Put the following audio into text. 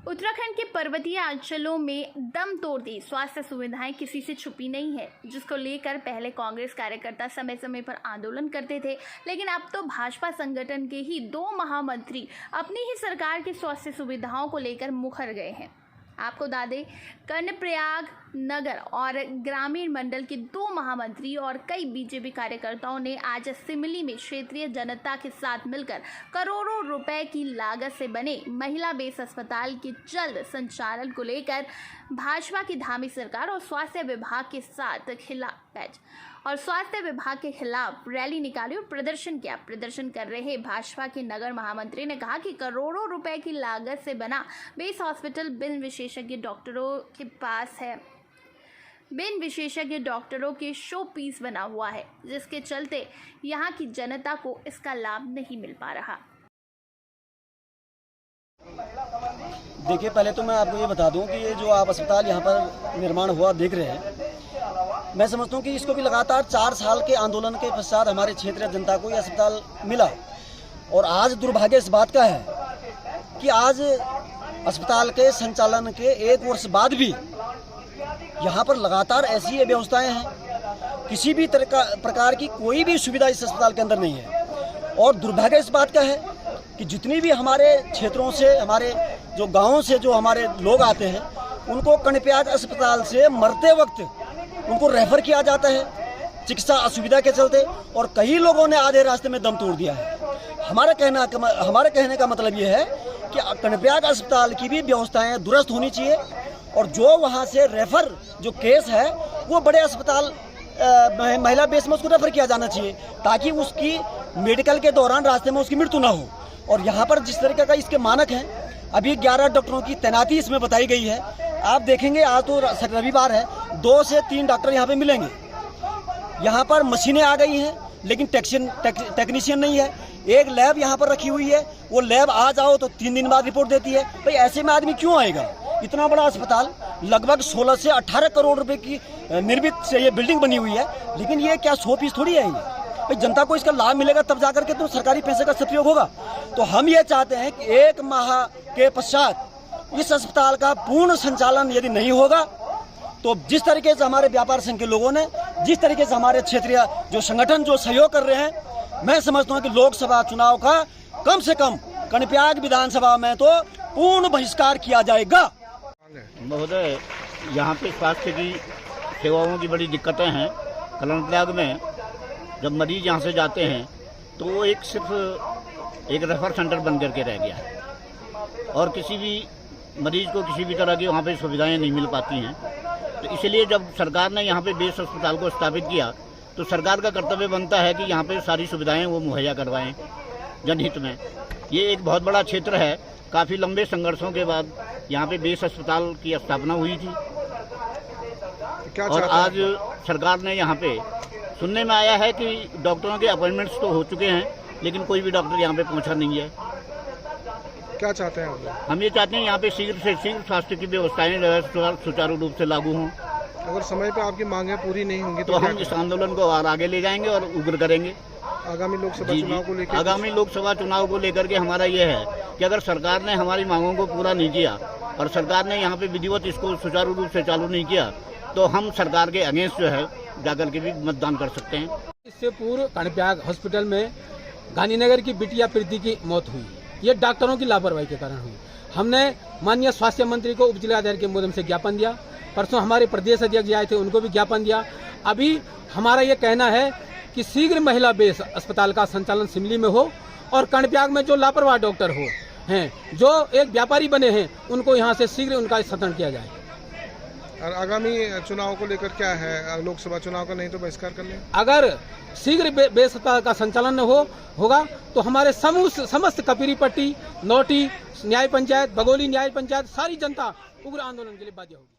उत्तराखंड के पर्वतीय अंचलों में दम तोड़ दी स्वास्थ्य सुविधाएं किसी से छुपी नहीं है, जिसको लेकर पहले कांग्रेस कार्यकर्ता समय समय पर आंदोलन करते थे, लेकिन अब तो भाजपा संगठन के ही 2 महामंत्री अपनी ही सरकार की स्वास्थ्य सुविधाओं को लेकर मुखर गए हैं। आपको बता दें, कर्णप्रयाग नगर और ग्रामीण मंडल के 2 महामंत्री और कई बीजेपी कार्यकर्ताओं ने आज सिमली में क्षेत्रीय जनता के साथ मिलकर करोड़ों रुपए की लागत से बने महिला बेस अस्पताल के जल्द संचालन को लेकर भाजपा की धामी सरकार और स्वास्थ्य विभाग के खिलाफ रैली निकाली और प्रदर्शन किया। प्रदर्शन कर रहे भाजपा के नगर महामंत्री ने कहा कि करोड़ों रुपए की लागत से बना बेस हॉस्पिटल बिन विशेषज्ञ डॉक्टरों के पास है, बिन विशेषज्ञ डॉक्टरों के शो पीस बना हुआ है, जिसके चलते यहाँ की जनता को इसका लाभ नहीं मिल पा रहा। देखिए, पहले तो मैं आपको ये बता दूं कि ये जो आप अस्पताल यहाँ पर निर्माण हुआ देख रहे हैं, मैं समझता हूँ कि इसको भी लगातार 4 साल के आंदोलन के पश्चात हमारे क्षेत्रीय जनता को ये अस्पताल मिला। और आज दुर्भाग्य इस बात का है कि आज अस्पताल के संचालन के 1 वर्ष बाद भी यहाँ पर लगातार ऐसी व्यवस्थाएं हैं, किसी भी प्रकार की कोई भी सुविधा इस अस्पताल के अंदर नहीं है। और दुर्भाग्य इस बात का है कि जितनी भी हमारे क्षेत्रों से, हमारे जो गाँवों से जो हमारे लोग आते हैं, उनको कर्णप्रयाग अस्पताल से मरते वक्त उनको रेफर किया जाता है चिकित्सा असुविधा के चलते, और कई लोगों ने आधे रास्ते में दम तोड़ दिया है। हमारे कहने का मतलब ये है कि कर्णप्रयाग अस्पताल की भी व्यवस्थाएं दुरुस्त होनी चाहिए, और जो वहाँ से रेफर जो केस है वो बड़े अस्पताल महिला बेस में उसको रेफर किया जाना चाहिए, ताकि उसकी मेडिकल के दौरान रास्ते में उसकी मृत्यु ना हो। और यहाँ पर जिस तरीके का इसके मानक हैं, अभी 11 डॉक्टरों की तैनाती इसमें बताई गई है। आप देखेंगे, आज तो रविवार है, 2 से 3 डॉक्टर यहाँ पे मिलेंगे। यहाँ पर मशीनें आ गई हैं, लेकिन टेक्नीशियन नहीं है। एक लैब यहाँ पर रखी हुई है, वो लैब आ जाओ तो 3 दिन बाद रिपोर्ट देती है। भाई ऐसे में आदमी क्यों आएगा? इतना बड़ा अस्पताल, लगभग 16 से 18 करोड़ रुपए की निर्मित से ये बिल्डिंग बनी हुई है, लेकिन ये क्या 100 पीस थोड़ी है ये? भाई जनता को इसका लाभ मिलेगा तब जाकर के तो सरकारी पैसे का सदुपयोग होगा। तो हम ये चाहते हैं कि 1 माह के पश्चात इस अस्पताल का पूर्ण संचालन यदि नहीं होगा, तो जिस तरीके से हमारे व्यापार संघ के लोगों ने, जिस तरीके से हमारे क्षेत्रीय जो संगठन जो सहयोग कर रहे हैं, मैं समझता हूँ कि लोकसभा चुनाव का कम से कम कर्णप्रयाग विधानसभा में तो पूर्ण बहिष्कार किया जाएगा। महोदय, यहाँ पे स्वास्थ्य की सेवाओं की बड़ी दिक्कतें हैं। कर्णप्रयाग में जब मरीज यहाँ से जाते हैं तो वो सिर्फ एक रेफर सेंटर बन करके रह गया है, और किसी भी मरीज को किसी भी तरह की वहाँ पे सुविधाएं नहीं मिल पाती हैं। तो इसलिए जब सरकार ने यहाँ पे बेस अस्पताल को स्थापित किया, तो सरकार का कर्तव्य बनता है कि यहाँ पे सारी सुविधाएं वो मुहैया करवाएं जनहित में। ये एक बहुत बड़ा क्षेत्र है। काफ़ी लंबे संघर्षों के बाद यहाँ पे बेस अस्पताल की स्थापना हुई थी, और आज सरकार ने यहाँ पे, सुनने में आया है कि डॉक्टरों के अपॉइंटमेंट्स तो हो चुके हैं, लेकिन कोई भी डॉक्टर यहाँ पे पहुँचा नहीं है। क्या चाहते हैं आप? हम ये चाहते हैं यहाँ पे शीघ्र से शीघ्र स्वास्थ्य की व्यवस्थाएं जो है सुचारू रूप से लागू हों। अगर समय पर आपकी मांगें पूरी नहीं होंगी तो हम इस आंदोलन को और आगे ले जाएंगे और उग्र करेंगे। आगामी लोकसभा चुनाव को लेकर आगामी लोकसभा चुनाव को लेकर के हमारा ये है कि अगर सरकार ने हमारी मांगों को पूरा नहीं किया और सरकार ने यहाँ पे विधिवत इसको सुचारू रूप से चालू नहीं किया, तो हम सरकार के अगेंस्ट जो है जाकर के भी मतदान कर सकते हैं। इससे पूर्व कर्णप्रयाग हॉस्पिटल में गांधीनगर की बिटिया प्रीति की मौत हुई, ये डॉक्टरों की लापरवाही के कारण हुई। हमने माननीय स्वास्थ्य मंत्री को उप जिलाधिकारी के माध्यम से ज्ञापन दिया। परसों हमारे प्रदेश अध्यक्ष आए थे, उनको भी ज्ञापन दिया। अभी हमारा ये कहना है कि शीघ्र महिला बेस अस्पताल का संचालन सिमली में हो, और कर्णप्रयाग में जो लापरवाह डॉक्टर हो हैं, जो एक व्यापारी बने हैं, उनको यहाँ से शीघ्र उनका स्थानांतरण किया जाए। और आगामी चुनाव को लेकर क्या है? लोकसभा चुनाव का नहीं तो बहिष्कार कर लें। अगर शीघ्र बेस अस्पताल का संचालन न होगा तो हमारे समस्त कपिरी पट्टी, नौटी न्याय पंचायत, बगोली न्याय पंचायत, सारी जनता उग्र आंदोलन के लिए बाध्य होगी।